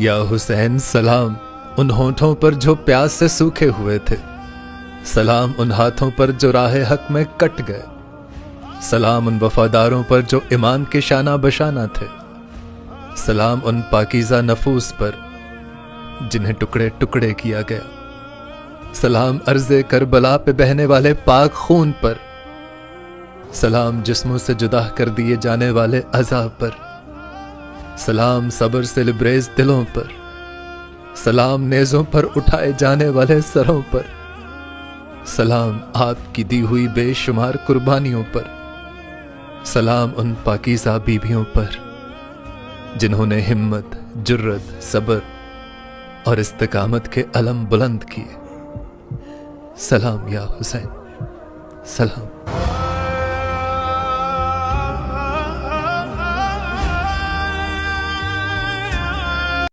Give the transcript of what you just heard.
یا حسین سلام ان ہونٹوں پر جو پیاس سے سوکھے ہوئے تھے، سلام ان ہاتھوں پر جو راہ حق میں کٹ گئے، سلام ان وفاداروں پر جو ایمان کے شانہ بشانہ تھے، سلام ان پاکیزہ نفوس پر جنہیں ٹکڑے ٹکڑے کیا گیا، سلام ارض کربلا پہ بہنے والے پاک خون پر، سلام جسموں سے جدا کر دیے جانے والے عذاب پر، سلام صبر سے لبریز دلوں پر، سلام نیزوں پر اٹھائے جانے والے سروں پر، سلام آپ کی دی ہوئی بے شمار قربانیوں پر، سلام ان پاکیزہ بیویوں پر جنہوں نے ہمت، جرت، صبر اور استقامت کے علم بلند کیے۔ سلام یا حسین، سلام۔